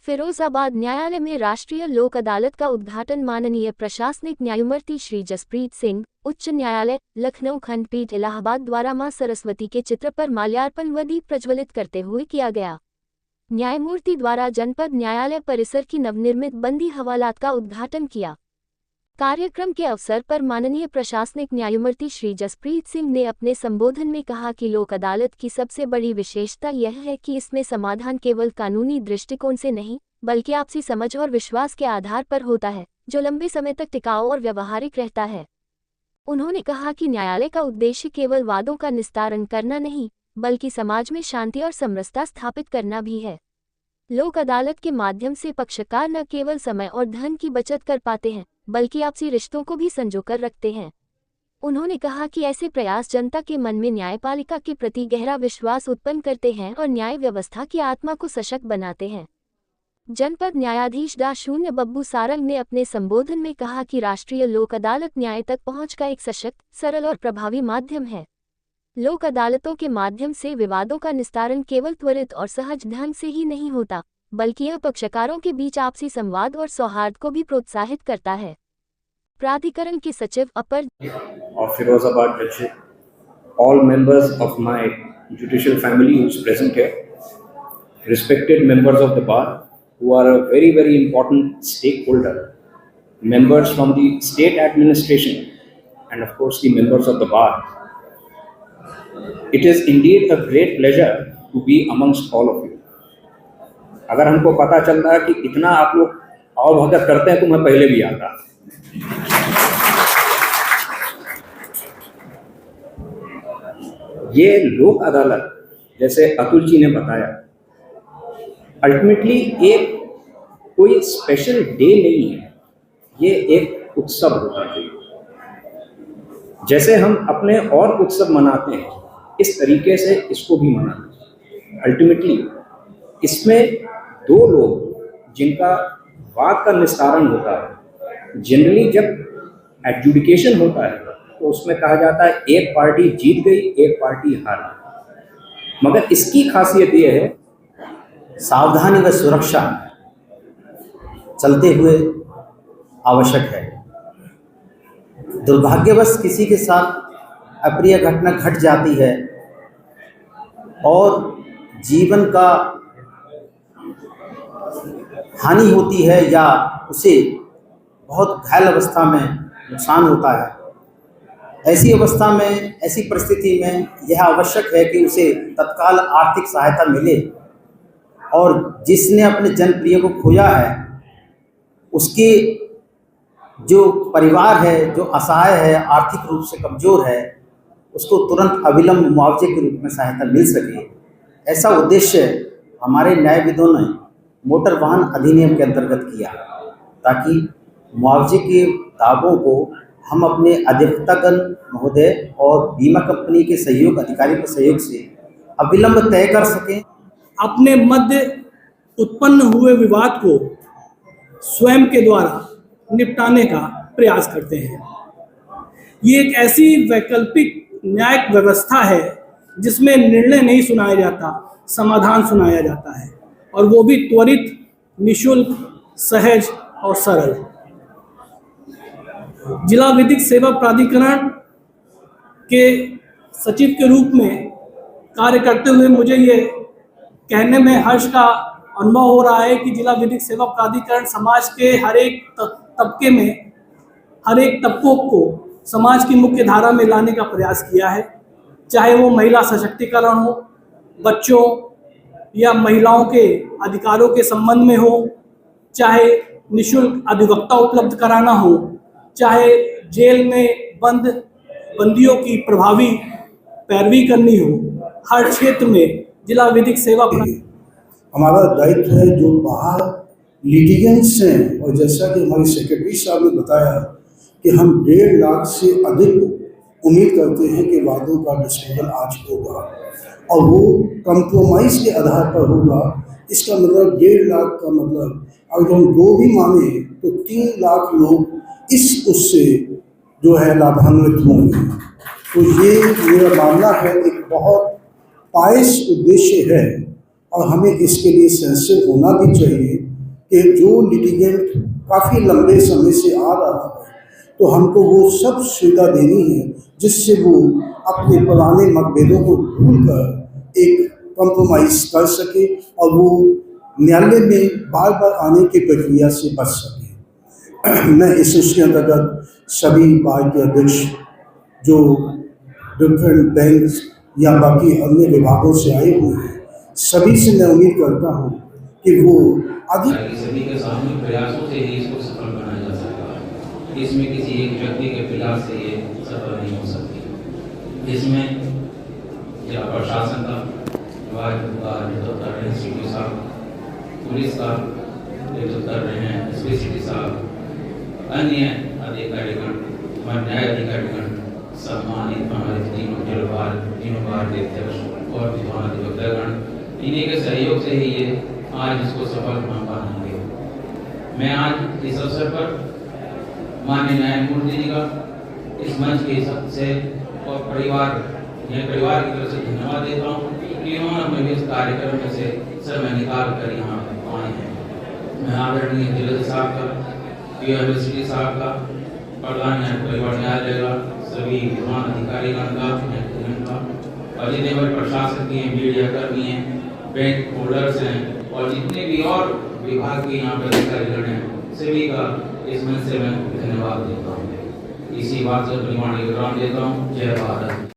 फिरोजाबाद न्यायालय में राष्ट्रीय लोक अदालत का उद्घाटन माननीय प्रशासनिक न्यायमूर्ति श्री जसप्रीत सिंह, उच्च न्यायालय, लखनऊ खंडपीठ इलाहाबाद द्वारा मां सरस्वती के चित्र पर माल्यार्पण व दीप प्रज्वलित करते हुए किया गया। न्यायमूर्ति द्वारा जनपद न्यायालय परिसर की नवनिर्मित बंदी हवालात का उद्घाटन किया। कार्यक्रम के अवसर पर माननीय प्रशासनिक न्यायमूर्ति श्री जसप्रीत सिंह ने अपने संबोधन में कहा कि लोक अदालत की सबसे बड़ी विशेषता यह है कि इसमें समाधान केवल कानूनी दृष्टिकोण से नहीं, बल्कि आपसी समझ और विश्वास के आधार पर होता है, जो लंबे समय तक टिकाऊ और व्यावहारिक रहता है। उन्होंने कहा कि न्यायालय का उद्देश्य केवल वादों का निस्तारण करना नहीं, बल्कि समाज में शांति और समरसता स्थापित करना भी है। लोक अदालत के माध्यम से पक्षकार न केवल समय और धन की बचत कर पाते हैं, बल्कि आपसी रिश्तों को भी संजोकर रखते हैं। उन्होंने कहा कि ऐसे प्रयास जनता के मन में न्यायपालिका के प्रति गहरा विश्वास उत्पन्न करते हैं और न्याय व्यवस्था की आत्मा को सशक्त बनाते हैं। जनपद न्यायाधीश डा. बब्बू सारंग ने अपने संबोधन में कहा कि राष्ट्रीय लोक अदालत न्याय तक पहुंच का एक सशक्त, सरल और प्रभावी माध्यम है। लोक अदालतों के माध्यम से विवादों का निस्तारण केवल त्वरित और सहज ढंग से ही नहीं होता, बल्कि यह पक्षकारों के बीच आपसी संवाद और सौहार्द को भी प्रोत्साहित करता है। प्राधिकरण के सचिव अपर of Firozabad District, all members of my judicial family who is present here, respected members of the bar who are a very, very important stakeholder, members from the state administration, and of course the members of the bar. It is indeed a great pleasure to be amongst all of you. अगर हमको पता चल रहा है कि इतना आप लोग अवभगत करते हैं तो मैं पहले भी आता। ये लोक अदालत, जैसे अतुल जी ने बताया, अल्टीमेटली एक कोई स्पेशल डे नहीं है, ये एक उत्सव होता है। जैसे हम अपने और उत्सव मनाते हैं, इस तरीके से इसको भी मनाते हैं। अल्टीमेटली इसमें दो लोग जिनका वाद का निस्तारण होता है, जनरली जब एडजुडिकेशन होता है तो उसमें कहा जाता है एक पार्टी जीत गई, एक पार्टी हार गई। मगर इसकी खासियत ये है, सावधानी व सुरक्षा चलते हुए आवश्यक है। दुर्भाग्यवश किसी के साथ अप्रिय घटना घट जाती है और जीवन का हानि होती है या उसे बहुत घायल अवस्था में नुकसान होता है। ऐसी अवस्था में, ऐसी परिस्थिति में यह आवश्यक है कि उसे तत्काल आर्थिक सहायता मिले और जिसने अपने जनप्रिय को खोया है उसके जो परिवार है, जो असहाय है, आर्थिक रूप से कमज़ोर है, उसको तुरंत अविलंब मुआवजे के रूप में सहायता मिल सके। ऐसा उद्देश्य हमारे न्यायविदों ने मोटर वाहन अधिनियम के अंतर्गत किया, ताकि मुआवजे के दावों को हम अपने अधिवक्तागण महोदय और बीमा कंपनी के सहयोग, अधिकारी के सहयोग से अविलंब तय कर सकें। अपने मध्य उत्पन्न हुए विवाद को स्वयं के द्वारा निपटाने का प्रयास करते हैं। ये एक ऐसी वैकल्पिक न्यायिक व्यवस्था है जिसमें निर्णय नहीं सुनाया जाता, समाधान सुनाया जाता है, और वो भी त्वरित, निःशुल्क, सहज और सरल। जिला विधिक सेवा प्राधिकरण के सचिव के रूप में कार्य करते हुए मुझे ये कहने में हर्ष का अनुभव हो रहा है कि जिला विधिक सेवा प्राधिकरण समाज के हर एक तबके में, हर एक तबकों को समाज की मुख्य धारा में लाने का प्रयास किया है। चाहे वो महिला सशक्तिकरण हो, बच्चों या महिलाओं के अधिकारों के संबंध में हो, चाहे निःशुल्क अधिवक्ता उपलब्ध कराना हो, चाहे जेल में बंद बंदियों की प्रभावी पैरवी करनी हो, हर क्षेत्र में जिला विधिक सेवा हमारा दायित्व है। जो बाहर लिटिगेंट्स हैं, और जैसा कि हमारे सेक्रेटरी साहब ने बताया कि हम 1.5 लाख से अधिक उम्मीद करते हैं कि वादों का डिस्पोजल आज होगा और वो कंप्रोमाइज़ के आधार पर होगा। इसका मतलब 1.5 लाख का मतलब अगर हम 2 भी माने तो 3 लाख लोग इस उससे जो है लाभान्वित होंगे। तो ये मेरा मानना है, एक बहुत पायस उद्देश्य है और हमें इसके लिए सेंसिटिव होना भी चाहिए। कि जो लिटिगेंट काफ़ी लंबे समय से आ रहा है तो हमको वो सब सुविधा देनी है जिससे वो अपने पुराने मतभेदों को भूलकर एक कॉम्प्रोमाइज़ कर सके और वो न्यायालय में बार बार आने की प्रक्रिया से बच सके। मैं इसके अंतर्गत सभी बार के अध्यक्ष जो डिफरेंट बैंक या बाकी अन्य विभागों से आए हुए हैं सभी से मैं उम्मीद करता हूँ कि वो अधिक सभी के सामूहिक प्रयासों से ही इसको सफल बनाया जा सकता है। इसमें किसी एक व्यक्ति के प्रयास से ये सफल नहीं हो सकती। इसमें जिला प्रशासन का नेतृत्व कर रहे हैं सीपी साहब, पुलिस का नेतृत्व कर रहे हैं एसपी सिटी साहब, अन्य अधिकारीगण, न्याय अधिकारीगण, सम्मानित हमारे तीनों बार के अध्यक्ष और विद्वान अधिवक्तागण, इन्हीं के सहयोग से ही ये आज इसको सफल बना पाएंगे। मैं आज इस अवसर पर माननीय न्यायमूर्ति जी का इस मंच के हिसाब से और परिवार की तरफ से धन्यवाद देता हूँ कि उन्होंने अपने इस कार्यक्रम में से समय निकाल कर यहाँ आए हैं। मैं आदरणीय जज साहब का, यूनिवर्सिटी साहब का, प्रधान परिवार न्यायालय का, सभी विद्वान अधिकारीगण का, अधिदेव प्रशासन के मीडिया कर्मी हैं, बैंक होल्डर्स हैं और जितने भी और विभाग के यहाँ पर अधिकारीगण हैं सभी का इस मंच से मैं धन्यवाद देता हूँ। इसी बात से परिमाण विराम देता हूँ। जय भारत।